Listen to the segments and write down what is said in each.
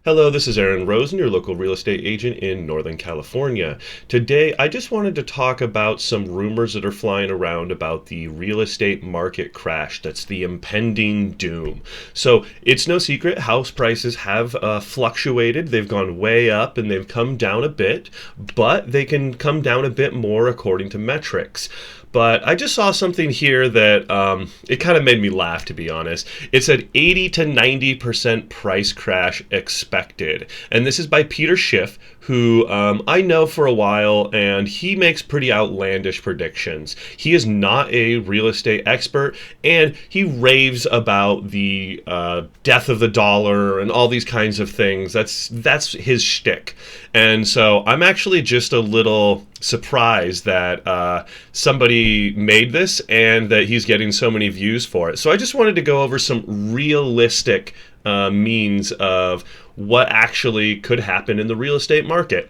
Hello, this is Aaron Rosen, your local real estate agent in Northern California. Today, I just wanted to talk about some rumors that are flying around about the real estate market crash. That's the impending doom. So, it's no secret, house prices have fluctuated. They've gone way up and they've come down a bit, but they can come down a bit more according to metrics. But I just saw something here that it kind of made me laugh, to be honest. It said 80 to 90% price crash expected. And this is by Peter Schiff, who I know for a while, and he makes pretty outlandish predictions. He is not a real estate expert, and he raves about the death of the dollar and all these kinds of things. That's his shtick. And so I'm actually just a little surprised that somebody made this and that he's getting so many views for it. So I just wanted to go over some realistic means of what actually could happen in the real estate market.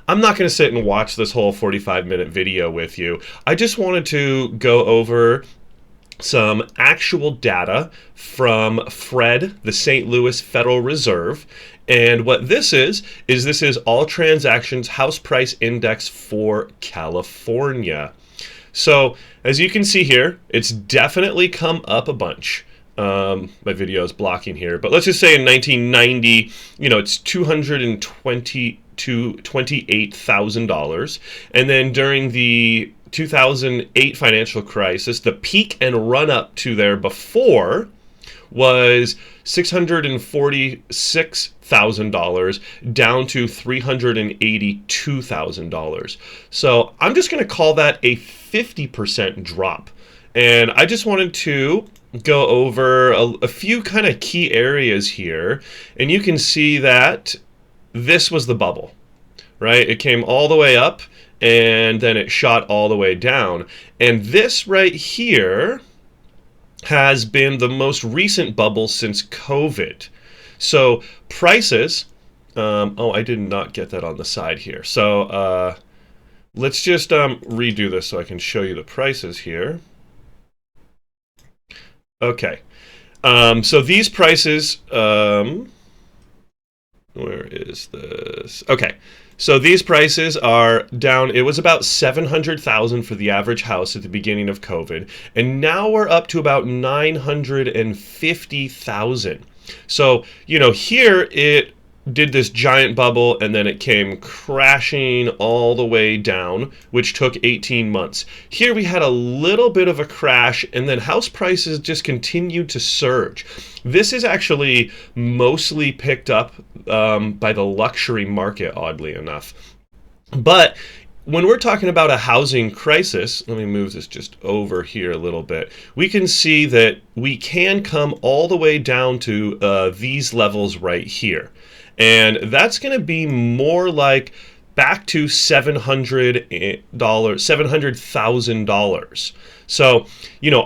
I'm not going to sit and watch this whole 45-minute video with you. I just wanted to go over some actual data from Fred, the St. Louis Federal Reserve. And what this is this is all transactions house price index for California. So as you can see here, it's definitely come up a bunch. My video is blocking here, but let's just say in 1990, it's $228,000. And then during the 2008 financial crisis, the peak and run up to there before was $646,000 down to $382,000. So I'm just going to call that a 50% drop. And I just wanted to go over a few kind of key areas here. And you can see that this was the bubble, right? It came all the way up and then it shot all the way down. And this right here has been the most recent bubble since COVID. So prices, I did not get that on the side here. So let's just redo this so I can show you the prices here. Okay, so these prices, where is this? Okay. So these prices are down. It was about $700,000 for the average house at the beginning of COVID, and now we're up to about $950,000. So, here it did this giant bubble and then it came crashing all the way down, which took 18 months. Here we had a little bit of a crash and then house prices just continued to surge. This is actually mostly picked up by the luxury market, oddly enough. But when we're talking about a housing crisis, let me move this just over here a little bit, we can see that we can come all the way down to these levels right here. And that's going to be more like back to $700,000. So,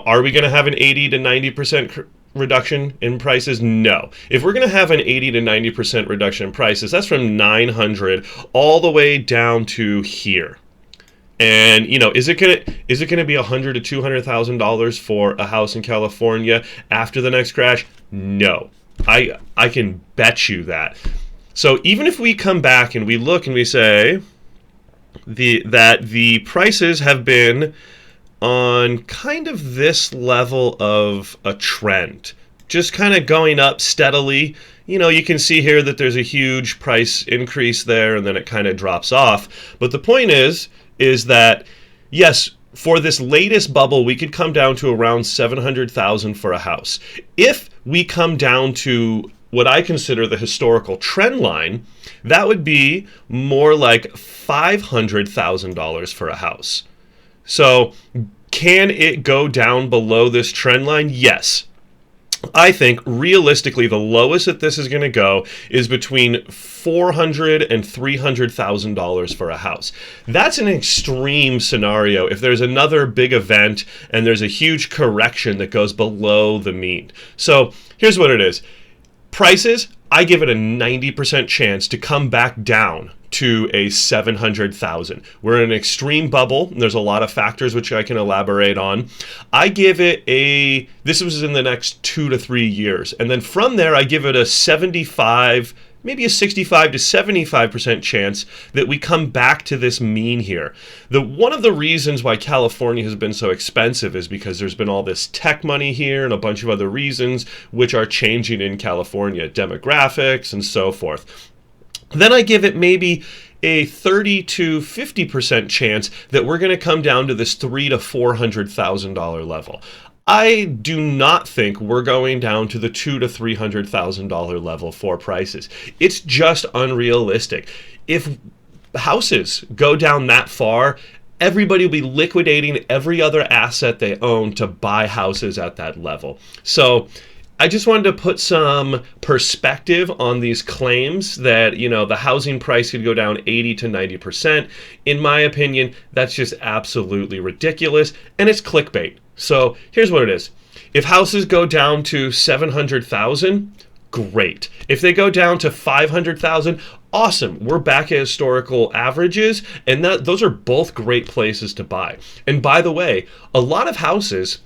are we going to have an 80 to 90% reduction in prices? No. If we're going to have an 80 to 90% reduction in prices, that's from 900 all the way down to here. And is it gonna be $100,000 to $200,000 for a house in California after the next crash? No. I can bet you that. So even if we come back and we look and we say that the prices have been on kind of this level of a trend, just kind of going up steadily. You can see here that there's a huge price increase there and then it kind of drops off. But the point is that, yes, for this latest bubble, we could come down to around $700,000 for a house. If we come down to what I consider the historical trend line, that would be more like $500,000 for a house. So can it go down below this trend line? Yes. I think realistically the lowest that this is going to go is between $400,000 and $300,000 for a house. That's an extreme scenario if there's another big event and there's a huge correction that goes below the mean. So here's what it is. Prices, I give it a 90% chance to come back down to a 700,000. We're in an extreme bubble. And there's a lot of factors which I can elaborate on. I give it this was in the next 2 to 3 years. And then from there, I give it a 75 maybe a 65 to 75% chance that we come back to this mean here. One of the reasons why California has been so expensive is because there's been all this tech money here and a bunch of other reasons which are changing in California, demographics and so forth. Then I give it maybe a 30 to 50% chance that we're going to come down to this $300,000 to $400,000 level. I do not think we're going down to the $200,000 to $300,000 level for prices. It's just unrealistic. If houses go down that far, everybody will be liquidating every other asset they own to buy houses at that level. So I just wanted to put some perspective on these claims that, the housing price could go down 80 to 90%. In my opinion, that's just absolutely ridiculous, and it's clickbait. So here's what it is. If houses go down to 700,000, great. If they go down to 500,000, awesome. We're back at historical averages, and those are both great places to buy. And by the way, a lot of houses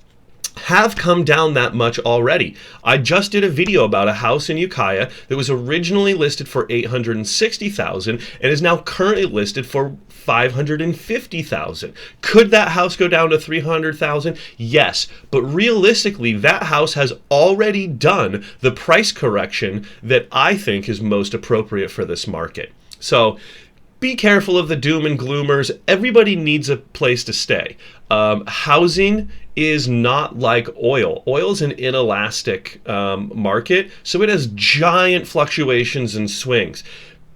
have come down that much already. I just did a video about a house in Ukiah that was originally listed for $860,000 and is now currently listed for $550,000. Could that house go down to $300,000? Yes, but realistically, that house has already done the price correction that I think is most appropriate for this market. So be careful of the doom and gloomers. Everybody needs a place to stay. Housing is not like oil. Oil is an inelastic market, so it has giant fluctuations and swings.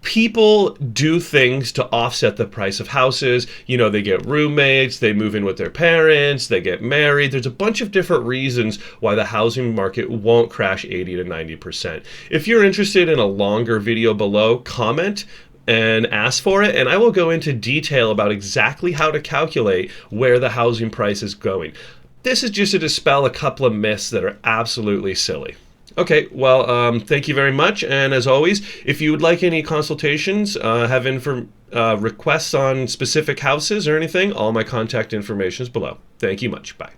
People do things to offset the price of houses. They get roommates, they move in with their parents, they get married. There's a bunch of different reasons why the housing market won't crash 80 to 90%. If you're interested in a longer video below, comment and ask for it, and I will go into detail about exactly how to calculate where the housing price is going. This is just to dispel a couple of myths that are absolutely silly. Okay, well, thank you very much, and as always, if you would like any consultations, have requests on specific houses or anything, all my contact information is below. Thank you much. Bye.